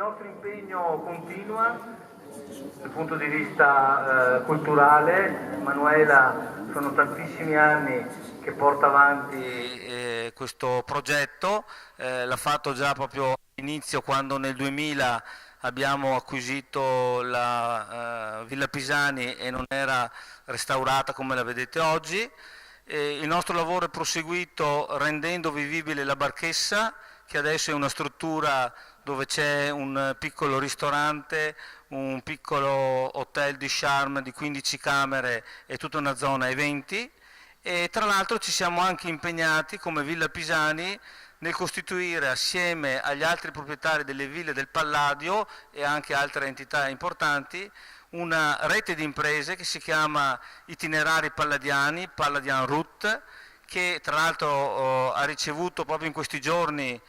nostro impegno continua dal punto di vista culturale. Manuela, sono tantissimi anni che porta avanti questo progetto, l'ha fatto già proprio all'inizio, quando nel 2000 abbiamo acquisito la Villa Pisani e non era restaurata come la vedete oggi. Il nostro lavoro è proseguito rendendo vivibile la Barchessa, che adesso è una struttura dove c'è un piccolo ristorante, un piccolo hotel di charme di 15 camere e tutta una zona eventi, e tra l'altro ci siamo anche impegnati come Villa Pisani nel costituire, assieme agli altri proprietari delle ville del Palladio e anche altre entità importanti, una rete di imprese che si chiama Itinerari Palladiani, Palladian Route, che tra l'altro ha ricevuto proprio in questi giorni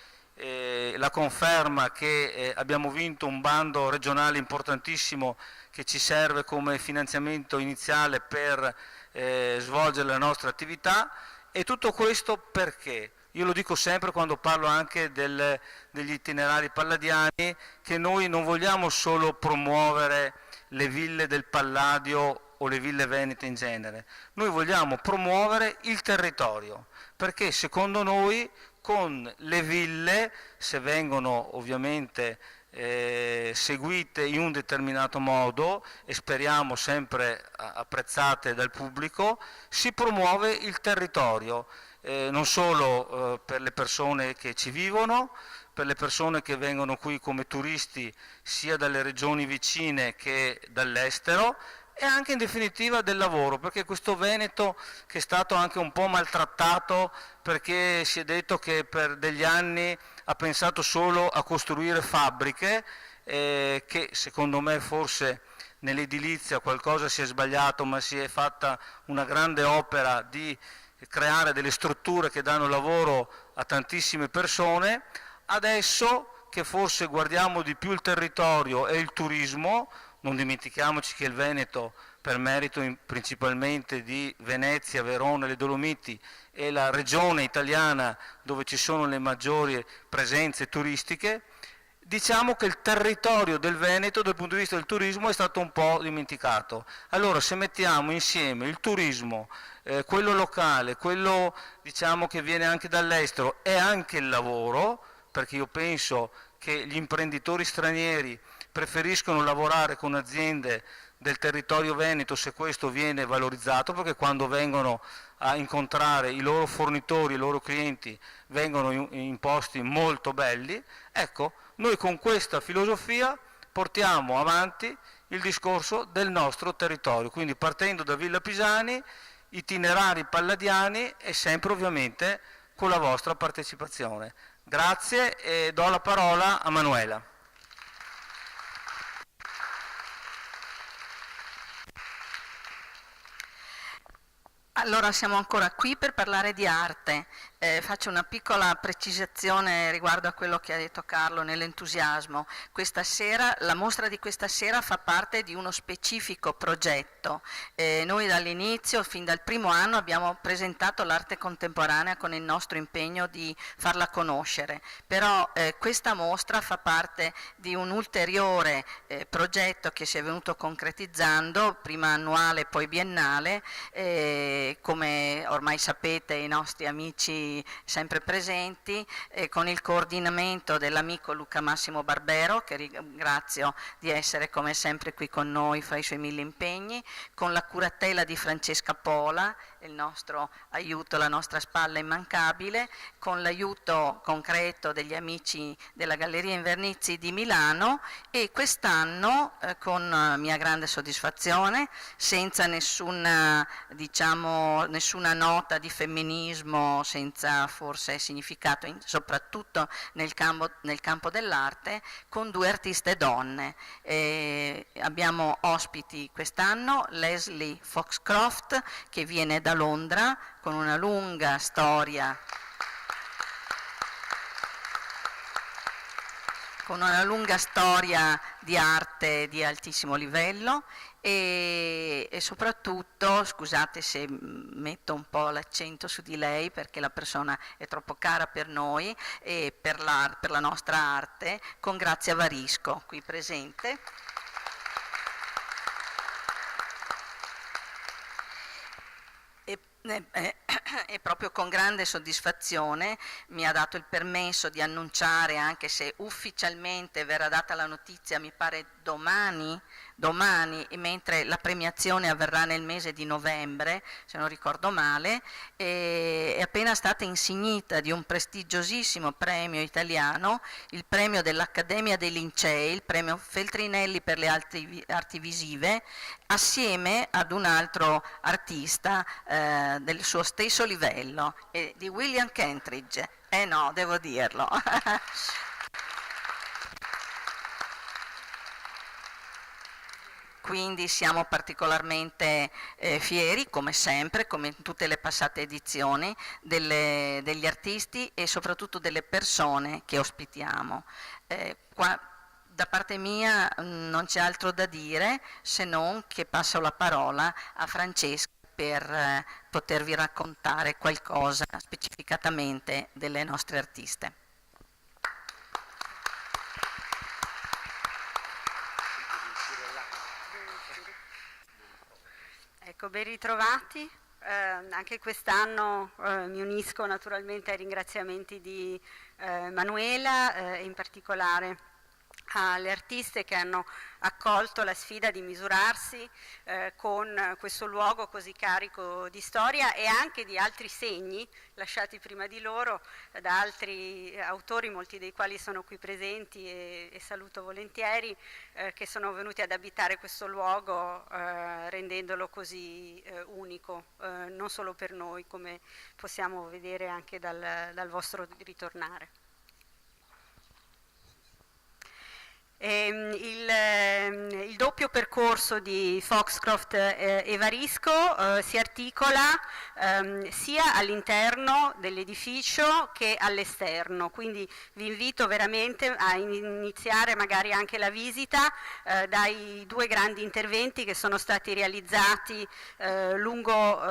la conferma che abbiamo vinto un bando regionale importantissimo che ci serve come finanziamento iniziale per svolgere la nostra attività. E tutto questo perché? Io lo dico sempre quando parlo anche degli itinerari palladiani, che noi non vogliamo solo promuovere le ville del Palladio o le ville venete in genere, noi vogliamo promuovere il territorio, perché secondo noi con le ville, se vengono ovviamente seguite in un determinato modo e speriamo sempre apprezzate dal pubblico, si promuove il territorio, non solo per le persone che ci vivono, per le persone che vengono qui come turisti sia dalle regioni vicine che dall'estero, e anche in definitiva del lavoro, perché questo Veneto, che è stato anche un po' maltrattato perché si è detto che per degli anni ha pensato solo a costruire fabbriche, che secondo me forse nell'edilizia qualcosa si è sbagliato, ma si è fatta una grande opera di creare delle strutture che danno lavoro a tantissime persone. Adesso che forse guardiamo di più il territorio e il turismo, non dimentichiamoci che il Veneto, per merito principalmente di Venezia, Verona e le Dolomiti, è la regione italiana dove ci sono le maggiori presenze turistiche, diciamo che il territorio del Veneto dal punto di vista del turismo è stato un po' dimenticato. Allora se mettiamo insieme il turismo, quello locale, quello diciamo che viene anche dall'estero e anche il lavoro, perché io penso che gli imprenditori stranieri preferiscono lavorare con aziende del territorio veneto se questo viene valorizzato, perché quando vengono a incontrare i loro fornitori, i loro clienti, vengono in posti molto belli. Ecco, noi con questa filosofia portiamo avanti il discorso del nostro territorio, quindi partendo da Villa Pisani, itinerari palladiani e sempre ovviamente con la vostra partecipazione. Grazie e do la parola a Manuela. Allora siamo ancora qui per parlare di arte. Faccio una piccola precisazione riguardo a quello che ha detto Carlo nell'entusiasmo. Questa sera, la mostra di questa sera fa parte di uno specifico progetto. Noi dall'inizio, fin dal primo anno, abbiamo presentato l'arte contemporanea con il nostro impegno di farla conoscere, però questa mostra fa parte di un ulteriore progetto che si è venuto concretizzando, prima annuale poi biennale, come ormai sapete i nostri amici sempre presenti, con il coordinamento dell'amico Luca Massimo Barbero, che ringrazio di essere come sempre qui con noi fra i suoi 1000 impegni, con la curatela di Francesca Pola, il nostro aiuto, la nostra spalla immancabile, con l'aiuto concreto degli amici della Galleria Invernizzi di Milano, e quest'anno con mia grande soddisfazione, senza nessuna, diciamo, nessuna nota di femminismo, senza forse significato, soprattutto nel campo dell'arte, con 2 artiste donne. Abbiamo ospiti quest'anno Leslie Foxcroft, che viene da Londra con una lunga storia con una lunga storia di arte di altissimo livello e soprattutto, scusate se metto un po' l'accento su di lei perché la persona è troppo cara per noi e per la nostra arte, con Grazia Varisco, qui presente. E proprio con grande soddisfazione mi ha dato il permesso di annunciare, anche se ufficialmente verrà data la notizia mi pare domani, mentre la premiazione avverrà nel mese di novembre, se non ricordo male, è appena stata insignita di un prestigiosissimo premio italiano, il premio dell'Accademia dei Lincei, il premio Feltrinelli per le arti visive, assieme ad un altro artista del suo stesso livello, di William Kentridge. No, devo dirlo. Quindi siamo particolarmente fieri, come sempre, come in tutte le passate edizioni, degli artisti e soprattutto delle persone che ospitiamo. Da parte mia non c'è altro da dire se non che passo la parola a Francesca per potervi raccontare qualcosa specificatamente delle nostre artiste. Ecco, ben ritrovati. Anche quest'anno mi unisco naturalmente ai ringraziamenti di Manuela e in particolare alle artiste che hanno accolto la sfida di misurarsi con questo luogo così carico di storia e anche di altri segni lasciati prima di loro da altri autori, molti dei quali sono qui presenti e saluto volentieri, che sono venuti ad abitare questo luogo rendendolo così unico, non solo per noi, come possiamo vedere anche dal vostro ritornare. Il doppio percorso di Foxcroft e Varisco si articola sia all'interno dell'edificio che all'esterno, quindi vi invito veramente a iniziare magari anche la visita dai due grandi interventi che sono stati realizzati lungo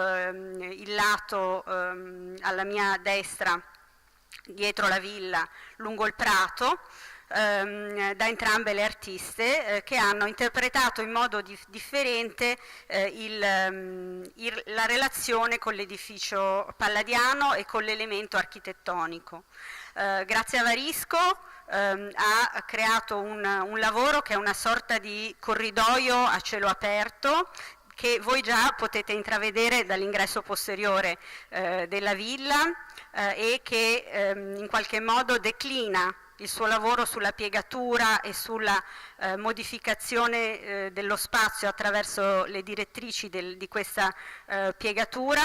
il lato alla mia destra, dietro la villa, lungo il prato, da entrambe le artiste che hanno interpretato in modo differente la relazione con l'edificio palladiano e con l'elemento architettonico. Grazia Varisco ha creato un lavoro che è una sorta di corridoio a cielo aperto che voi già potete intravedere dall'ingresso posteriore della villa e che in qualche modo declina il suo lavoro sulla piegatura e sulla modificazione dello spazio attraverso le direttrici di questa piegatura,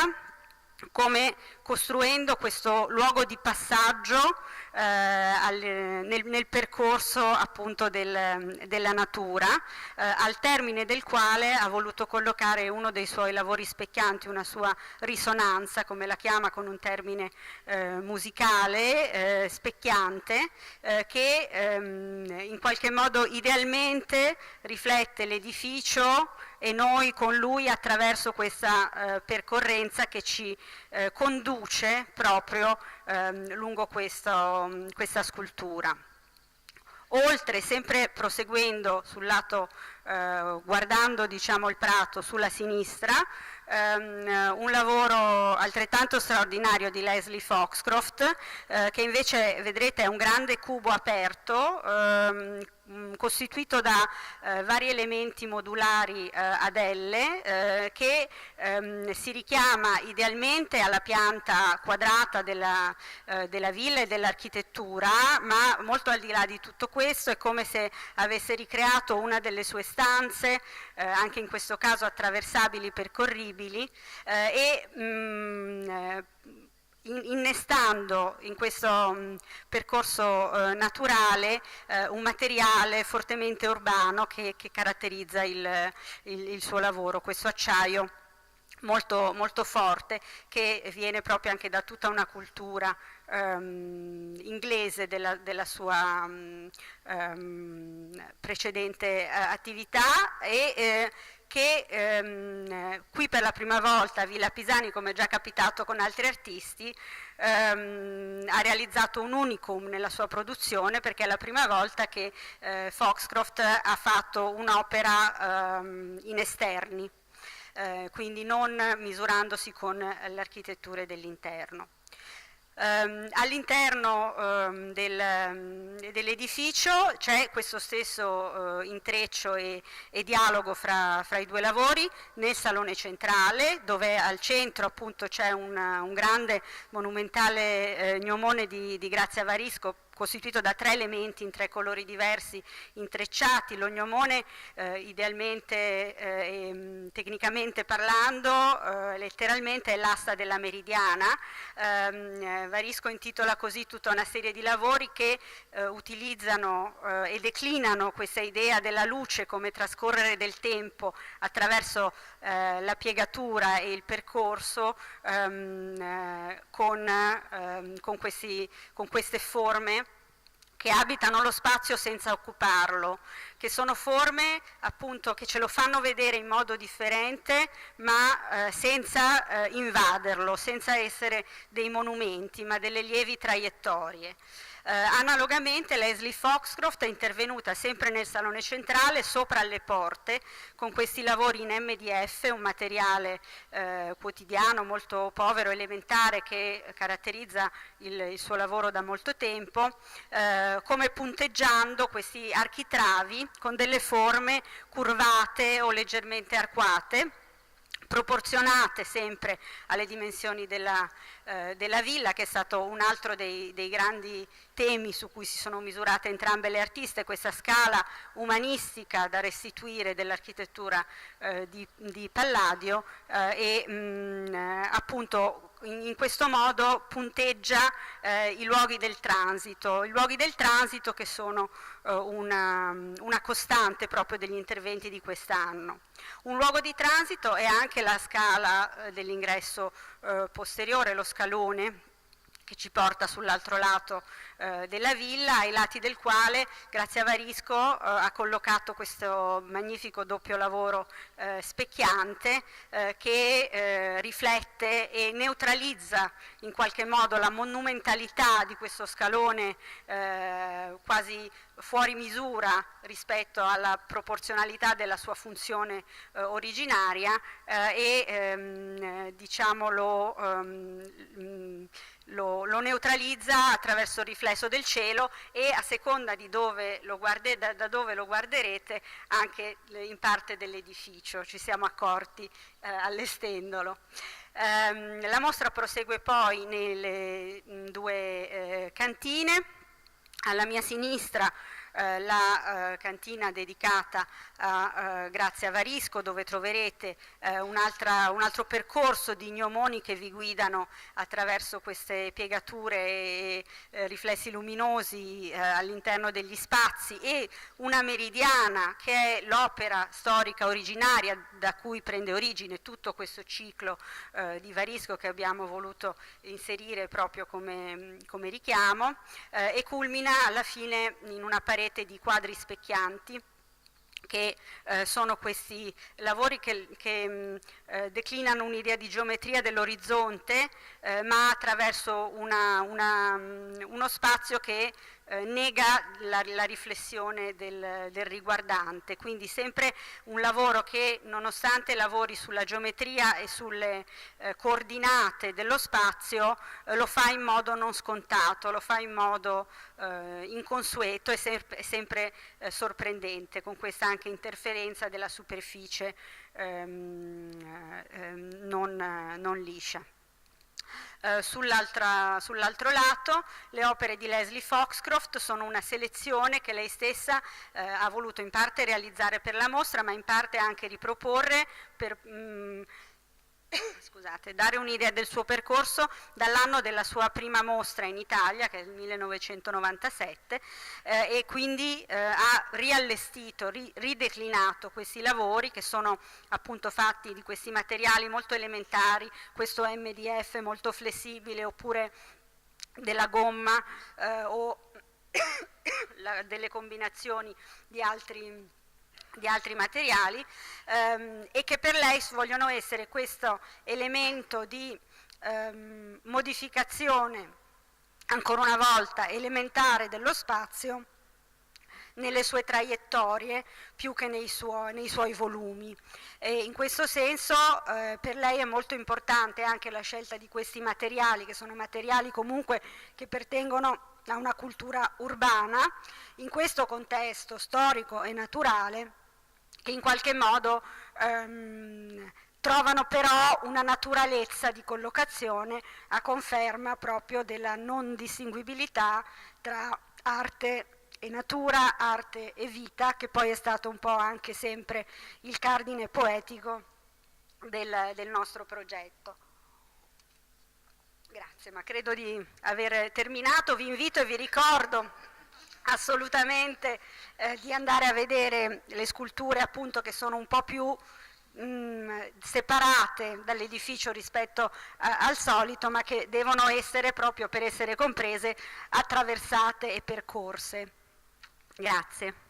come costruendo questo luogo di passaggio nel percorso appunto della natura, al termine del quale ha voluto collocare uno dei suoi lavori specchianti, una sua risonanza, come la chiama con un termine musicale, specchiante, che in qualche modo idealmente riflette l'edificio e noi con lui attraverso questa percorrenza che ci conduce proprio lungo questa scultura. Oltre, sempre proseguendo sul lato, guardando diciamo il prato sulla sinistra, un lavoro altrettanto straordinario di Leslie Foxcroft, che invece vedrete è un grande cubo aperto, costituito da vari elementi modulari ad L, che si richiama idealmente alla pianta quadrata della villa e dell'architettura, ma molto al di là di tutto questo è come se avesse ricreato una delle sue stanze, anche in questo caso attraversabili, percorribili, innestando in questo percorso naturale un materiale fortemente urbano che caratterizza il suo lavoro, questo acciaio molto, molto forte che viene proprio anche da tutta una cultura inglese della sua precedente attività e che qui per la prima volta a Villa Pisani, come è già capitato con altri artisti, ha realizzato un unicum nella sua produzione, perché è la prima volta che Foxcroft ha fatto un'opera in esterni, quindi non misurandosi con le architetture dell'interno. All'interno dell'edificio c'è questo stesso intreccio e dialogo fra i due lavori nel salone centrale, dove al centro appunto c'è un grande monumentale gnomone di Grazia Varisco, costituito da 3 elementi in 3 colori diversi intrecciati. Lo gnomone idealmente e tecnicamente parlando letteralmente è l'asta della meridiana. Varisco intitola così tutta una serie di lavori che utilizzano e declinano questa idea della luce come trascorrere del tempo attraverso la piegatura e il percorso con queste forme che abitano lo spazio senza occuparlo, che sono forme appunto che ce lo fanno vedere in modo differente, ma senza invaderlo, senza essere dei monumenti, ma delle lievi traiettorie. Analogamente Leslie Foxcroft è intervenuta sempre nel salone centrale, sopra le porte, con questi lavori in MDF, un materiale quotidiano molto povero, elementare, che caratterizza il suo lavoro da molto tempo, come punteggiando questi architravi con delle forme curvate o leggermente arcuate, proporzionate sempre alle dimensioni della villa, che è stato un altro dei grandi temi su cui si sono misurate entrambe le artiste, questa scala umanistica da restituire dell'architettura di Palladio appunto in questo modo punteggia i luoghi del transito che sono una costante proprio degli interventi di quest'anno. Un luogo di transito è anche la scala dell'ingresso posteriore, lo scalone che ci porta sull'altro lato della villa, ai lati del quale Grazia Varisco ha collocato questo magnifico doppio lavoro specchiante che riflette e neutralizza in qualche modo la monumentalità di questo scalone quasi fuori misura rispetto alla proporzionalità della sua funzione originaria e diciamo lo neutralizza attraverso il riflesso del cielo e a seconda di dove da dove lo guarderete anche in parte dell'edificio, ci siamo accorti allestendolo. La mostra prosegue poi nelle 2 cantine. Alla mia sinistra la cantina dedicata a Grazia Varisco, dove troverete un altro percorso di gnomoni che vi guidano attraverso queste piegature e riflessi luminosi all'interno degli spazi, e una meridiana che è l'opera storica originaria da cui prende origine tutto questo ciclo di Varisco che abbiamo voluto inserire proprio come richiamo, e culmina alla fine in una parete di quadri specchianti che sono questi lavori che declinano un'idea di geometria dell'orizzonte ma attraverso uno spazio che nega la riflessione del riguardante, quindi sempre un lavoro che nonostante lavori sulla geometria e sulle coordinate dello spazio lo fa in modo non scontato, lo fa in modo inconsueto e sempre sorprendente, con questa anche interferenza della superficie non liscia. Sull'altro lato le opere di Leslie Foxcroft sono una selezione che lei stessa ha voluto in parte realizzare per la mostra, ma in parte anche riproporre per dare un'idea del suo percorso dall'anno della sua prima mostra in Italia, che è il 1997, e quindi ha riallestito, rideclinato questi lavori che sono appunto fatti di questi materiali molto elementari, questo MDF molto flessibile, oppure della gomma o delle combinazioni di altri materiali, e che per lei vogliono essere questo elemento di modificazione, ancora una volta elementare, dello spazio nelle sue traiettorie più che nei suoi volumi. E in questo senso per lei è molto importante anche la scelta di questi materiali, che sono materiali comunque che pertengono a una cultura urbana, in questo contesto storico e naturale, che in qualche modo trovano però una naturalezza di collocazione a conferma proprio della non distinguibilità tra arte e natura, arte e vita, che poi è stato un po' anche sempre il cardine poetico del nostro progetto. Grazie, ma credo di aver terminato. Vi invito e vi ricordo assolutamente di andare a vedere le sculture, appunto, che sono un po' più separate dall'edificio rispetto al solito, ma che devono essere, proprio per essere comprese, attraversate e percorse. Grazie.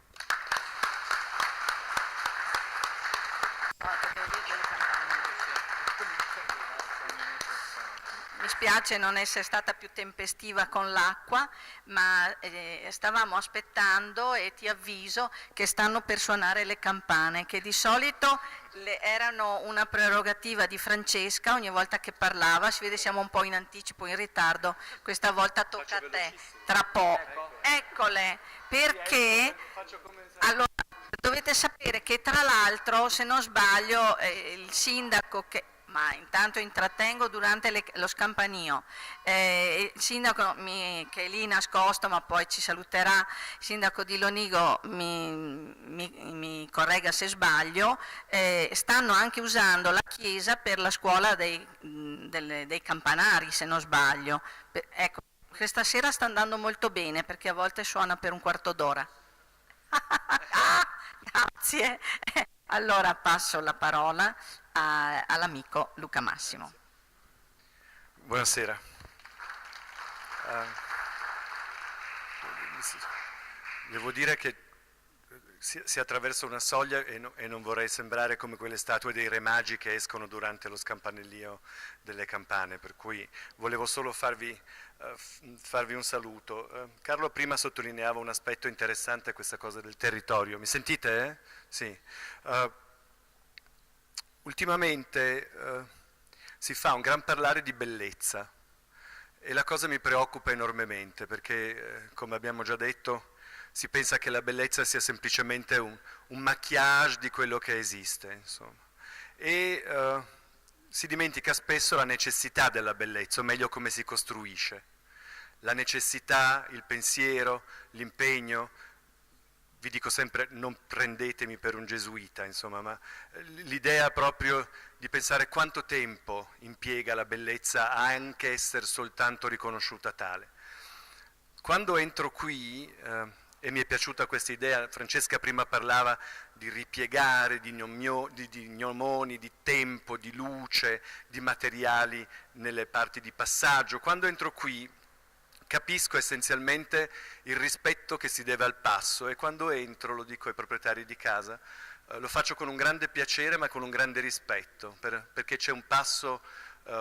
Mi spiace non essere stata più tempestiva con l'acqua, ma stavamo aspettando, e ti avviso che stanno per suonare le campane, che di solito erano una prerogativa di Francesca. Ogni volta che parlava, si vede siamo un po' in anticipo, in ritardo, questa volta tocca a te, tra poco. Eccole, perché allora dovete sapere che, tra l'altro, se non sbaglio, il sindaco ma intanto intrattengo durante lo scampanio, il sindaco che è lì nascosto, ma poi ci saluterà, il sindaco di Lonigo mi corregga se sbaglio, stanno anche usando la chiesa per la scuola dei campanari, se non sbaglio. Ecco, questa sera sta andando molto bene, perché a volte suona per un quarto d'ora. Grazie. Allora passo la parola all'amico Luca Massimo. Buonasera. Devo dire che si attraversa una soglia e non vorrei sembrare come quelle statue dei Re Magi che escono durante lo scampanellio delle campane, per cui volevo solo farvi un saluto. Carlo prima sottolineava un aspetto interessante, questa cosa del territorio. Mi sentite? Sì. Ultimamente si fa un gran parlare di bellezza e la cosa mi preoccupa enormemente, perché come abbiamo già detto si pensa che la bellezza sia semplicemente un maquillage di quello che esiste, insomma. E si dimentica spesso la necessità della bellezza, o meglio come si costruisce. La necessità, il pensiero, l'impegno. Vi dico sempre, non prendetemi per un gesuita, insomma, ma l'idea proprio di pensare quanto tempo impiega la bellezza a anche essere soltanto riconosciuta tale. Quando entro qui, e mi è piaciuta questa idea, Francesca prima parlava di ripiegare, di gnomoni, di tempo, di luce, di materiali nelle parti di passaggio. Quando entro qui capisco essenzialmente il rispetto che si deve al passo, e quando entro, lo dico ai proprietari di casa, lo faccio con un grande piacere ma con un grande rispetto, perché c'è un passo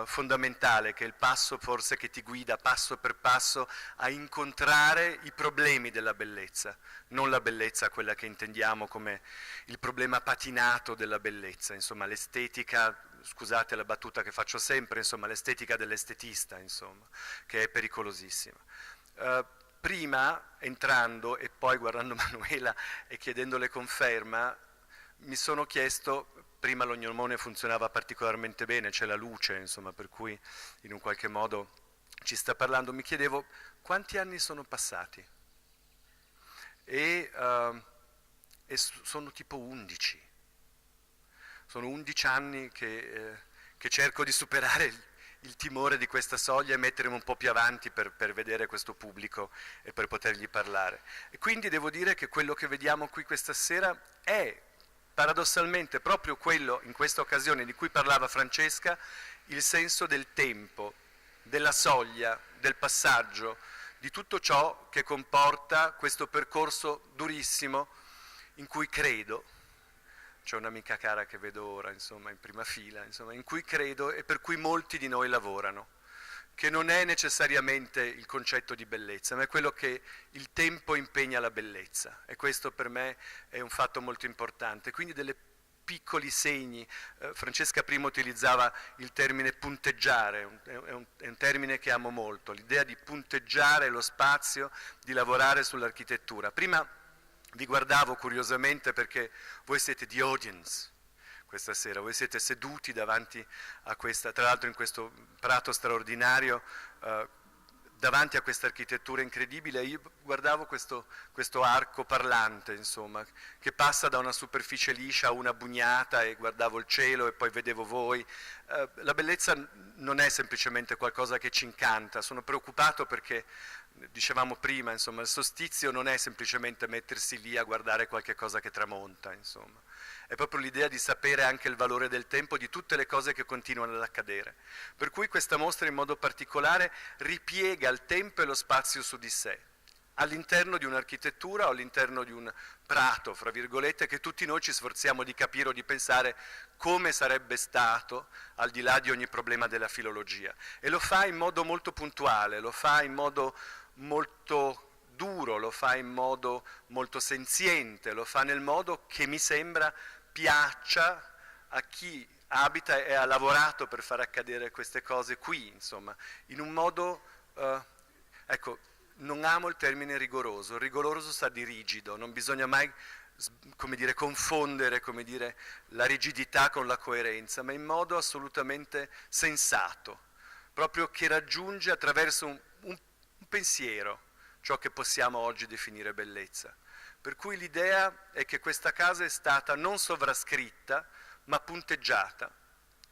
fondamentale, che è il passo forse che ti guida passo per passo a incontrare i problemi della bellezza, non la bellezza quella che intendiamo come il problema patinato della bellezza, insomma l'estetica, scusate la battuta che faccio sempre, insomma l'estetica dell'estetista, insomma, che è pericolosissima. Prima, entrando e poi guardando Manuela e chiedendole conferma, mi sono chiesto, prima lo gnomone funzionava particolarmente bene, c'è la luce, insomma, per cui in un qualche modo ci sta parlando, mi chiedevo quanti anni sono passati, e sono tipo 11. Sono 11 anni che cerco di superare il timore di questa soglia e mettermi un po' più avanti per vedere questo pubblico e per potergli parlare. E quindi devo dire che quello che vediamo qui questa sera è paradossalmente proprio quello, in questa occasione, di cui parlava Francesca, il senso del tempo. della soglia, del passaggio, di tutto ciò che comporta questo percorso durissimo in cui credo, c'è un'amica cara che vedo ora, insomma, in prima fila, insomma, in cui credo e per cui molti di noi lavorano, che non è necessariamente il concetto di bellezza, ma è quello che il tempo impegna la bellezza, e questo per me è un fatto molto importante. Quindi delle piccoli segni, Francesca prima utilizzava il termine punteggiare, è un termine che amo molto, l'idea di punteggiare lo spazio, di lavorare sull'architettura. Prima vi guardavo curiosamente perché voi siete the audience questa sera, voi siete seduti davanti a questa, tra l'altro in questo prato straordinario, davanti a questa architettura incredibile. Io guardavo questo arco parlante, insomma, che passa da una superficie liscia a una bugnata, e guardavo il cielo e poi vedevo voi. La bellezza non è semplicemente qualcosa che ci incanta, sono preoccupato perché, dicevamo prima, insomma, il solstizio non è semplicemente mettersi lì a guardare qualche cosa che tramonta, insomma. È proprio l'idea di sapere anche il valore del tempo, di tutte le cose che continuano ad accadere. Per cui questa mostra in modo particolare ripiega il tempo e lo spazio su di sé, all'interno di un'architettura o all'interno di un prato, fra virgolette, che tutti noi ci sforziamo di capire o di pensare come sarebbe stato al di là di ogni problema della filologia. E lo fa in modo molto puntuale, lo fa in modo molto duro, lo fa in modo molto senziente, lo fa nel modo che mi sembra piaccia a chi abita e ha lavorato per far accadere queste cose qui, insomma, in un modo, ecco, non amo il termine rigoroso, il rigoroso sa di rigido, non bisogna mai, come dire, confondere, come dire, la rigidità con la coerenza, ma in modo assolutamente sensato, proprio che raggiunge attraverso un pensiero ciò che possiamo oggi definire bellezza. Per cui l'idea è che questa casa è stata non sovrascritta, ma punteggiata,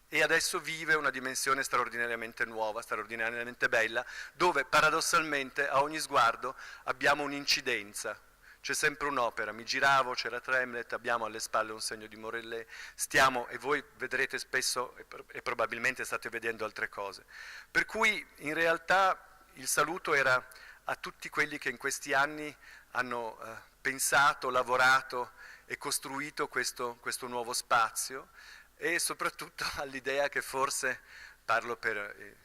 e adesso vive una dimensione straordinariamente nuova, straordinariamente bella, dove paradossalmente a ogni sguardo abbiamo un'incidenza. C'è sempre un'opera, mi giravo, c'era Tremlet, abbiamo alle spalle un segno di Morellet, stiamo, e voi vedrete spesso, e probabilmente state vedendo altre cose. Per cui in realtà il saluto era a tutti quelli che in questi anni hanno pensato, lavorato e costruito questo nuovo spazio, e soprattutto all'idea che forse, parlo per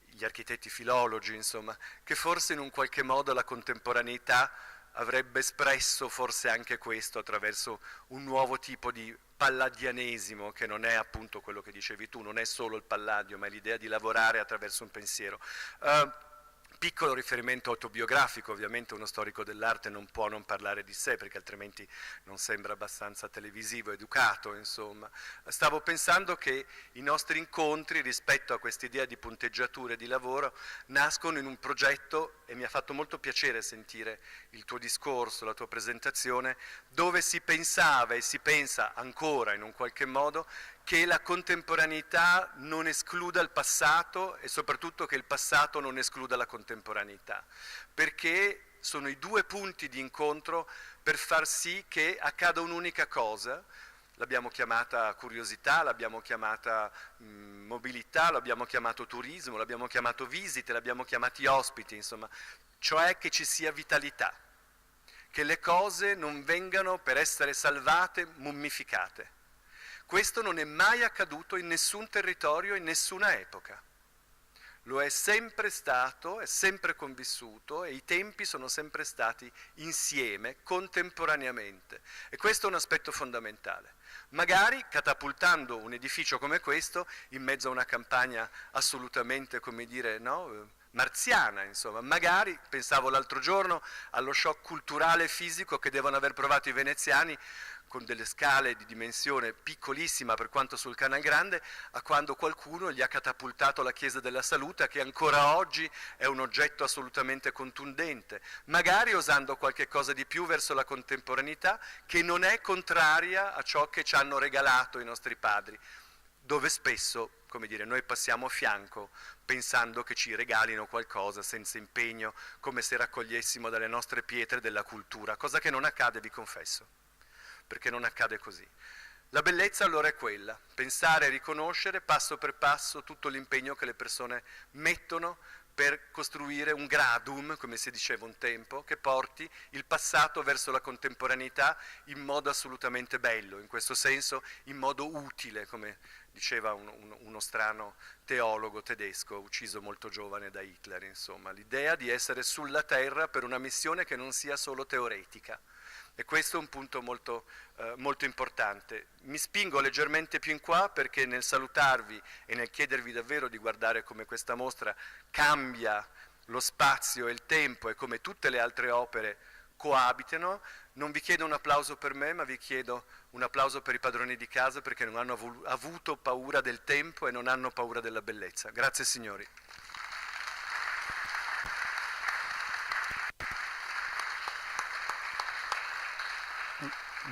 gli architetti filologi, insomma, che forse in un qualche modo la contemporaneità avrebbe espresso forse anche questo attraverso un nuovo tipo di palladianesimo, che non è appunto quello che dicevi tu, non è solo il palladio, ma è l'idea di lavorare attraverso un pensiero. Piccolo riferimento autobiografico, ovviamente uno storico dell'arte non può non parlare di sé, perché altrimenti non sembra abbastanza televisivo, educato, insomma. Stavo pensando che i nostri incontri rispetto a quest'idea di punteggiatura e di lavoro nascono in un progetto, e mi ha fatto molto piacere sentire il tuo discorso, la tua presentazione, dove si pensava e si pensa ancora in un qualche modo che la contemporaneità non escluda il passato, e soprattutto che il passato non escluda la contemporaneità, perché sono i due punti di incontro per far sì che accada un'unica cosa. L'abbiamo chiamata curiosità, l'abbiamo chiamata mobilità, l'abbiamo chiamato turismo, l'abbiamo chiamato visite, l'abbiamo chiamati ospiti, insomma, cioè che ci sia vitalità, che le cose non vengano, per essere salvate, mummificate. Questo non è mai accaduto in nessun territorio, in nessuna epoca. Lo è sempre stato, è sempre convissuto, e i tempi sono sempre stati insieme, contemporaneamente. E questo è un aspetto fondamentale. Magari catapultando un edificio come questo in mezzo a una campagna assolutamente, come dire, no, marziana, insomma. Magari, pensavo l'altro giorno, allo shock culturale e fisico che devono aver provato i veneziani con delle scale di dimensione piccolissima per quanto sul Canal Grande, a quando qualcuno gli ha catapultato la Chiesa della Salute, che ancora oggi è un oggetto assolutamente contundente, magari osando qualche cosa di più verso la contemporaneità, che non è contraria a ciò che ci hanno regalato i nostri padri, dove spesso, come dire, noi passiamo a fianco pensando che ci regalino qualcosa senza impegno, come se raccogliessimo dalle nostre pietre della cultura, cosa che non accade, vi confesso, perché non accade così. La bellezza allora è quella, pensare e riconoscere passo per passo tutto l'impegno che le persone mettono per costruire un gradum, come si diceva un tempo, che porti il passato verso la contemporaneità in modo assolutamente bello, in questo senso in modo utile, come diceva uno strano teologo tedesco ucciso molto giovane da Hitler, insomma, l'idea di essere sulla terra per una missione che non sia solo teoretica. E questo è un punto molto, molto importante. Mi spingo leggermente più in qua perché nel salutarvi e nel chiedervi davvero di guardare come questa mostra cambia lo spazio e il tempo e come tutte le altre opere coabitano, non vi chiedo un applauso per me, ma vi chiedo un applauso per i padroni di casa perché non hanno avuto paura del tempo e non hanno paura della bellezza. Grazie signori.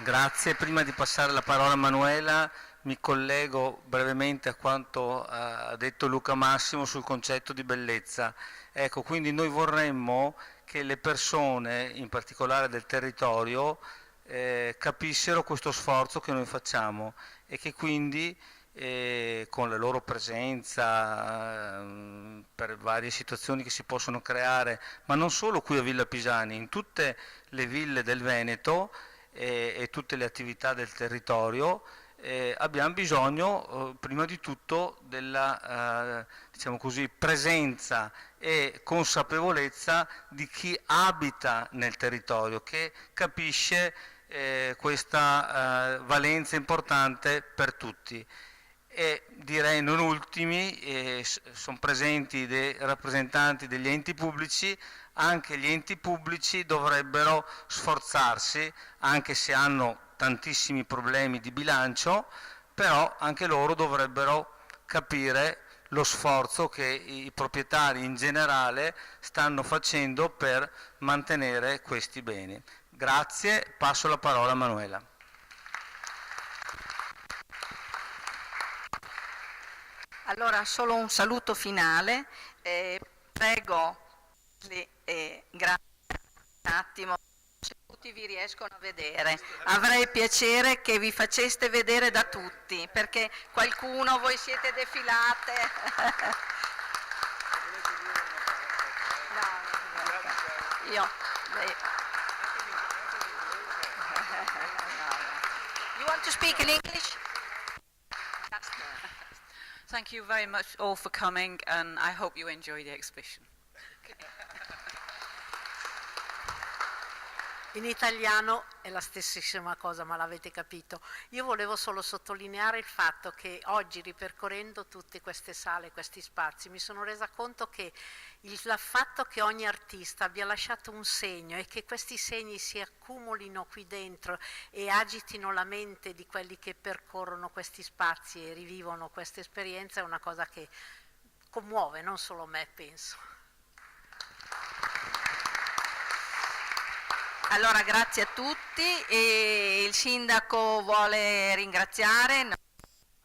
Grazie, prima di passare la parola a Manuela mi collego brevemente a quanto ha detto Luca Massimo sul concetto di bellezza. Ecco, quindi noi vorremmo che le persone, in particolare del territorio, capissero questo sforzo che noi facciamo e che quindi con la loro presenza per varie situazioni che si possono creare, ma non solo qui a Villa Pisani, in tutte le ville del Veneto, e tutte le attività del territorio, abbiamo bisogno prima di tutto della diciamo così, presenza e consapevolezza di chi abita nel territorio, che capisce questa valenza importante per tutti. E direi non ultimi, sono presenti dei rappresentanti degli enti pubblici. Anche gli enti pubblici dovrebbero sforzarsi, anche se hanno tantissimi problemi di bilancio, però anche loro dovrebbero capire lo sforzo che i proprietari in generale stanno facendo per mantenere questi beni. Grazie, passo la parola a Manuela. Allora, solo un saluto finale, prego, grazie, un attimo, se tutti vi riescono a vedere, avrei piacere che vi faceste vedere da tutti, perché qualcuno, voi siete defilate. No, io... You want to speak in English? Thank you very much all for coming, and I hope you enjoy the exhibition. In italiano è la stessissima cosa, ma l'avete capito. Io volevo solo sottolineare il fatto che oggi, ripercorrendo tutte queste sale, questi spazi, mi sono resa conto che il fatto che ogni artista abbia lasciato un segno e che questi segni si accumulino qui dentro e agitino la mente di quelli che percorrono questi spazi e rivivono questa esperienza è una cosa che commuove non solo me, penso. Allora, grazie a tutti e il sindaco vuole ringraziare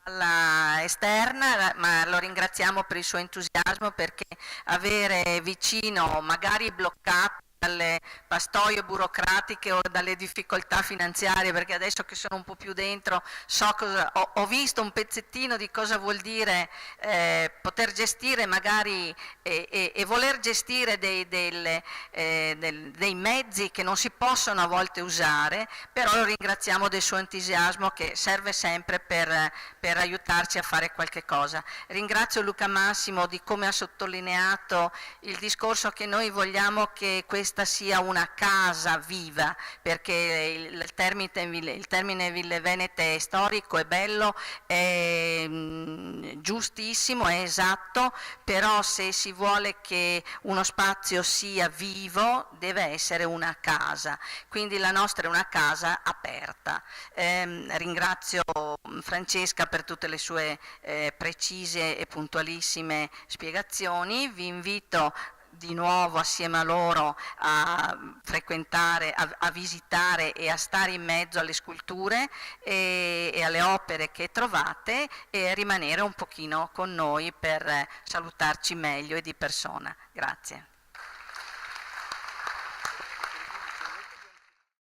alla esterna, ma lo ringraziamo per il suo entusiasmo, perché avere vicino, magari bloccato dalle pastoie burocratiche o dalle difficoltà finanziarie, perché adesso che sono un po' più dentro so cosa, ho visto un pezzettino di cosa vuol dire poter gestire magari e voler gestire dei mezzi che non si possono a volte usare, però lo ringraziamo del suo entusiasmo che serve sempre per aiutarci a fare qualche cosa. Ringrazio Luca Massimo di come ha sottolineato il discorso che noi vogliamo che questa sia una casa viva, perché il termine Ville Venete è storico, è bello, è giustissimo, è esatto, però se si vuole che uno spazio sia vivo deve essere una casa, quindi la nostra è una casa aperta. Ringrazio Francesca per tutte le sue precise e puntualissime spiegazioni, vi invito di nuovo assieme a loro a frequentare, a visitare e a stare in mezzo alle sculture e alle opere che trovate e rimanere un pochino con noi per salutarci meglio e di persona. Grazie.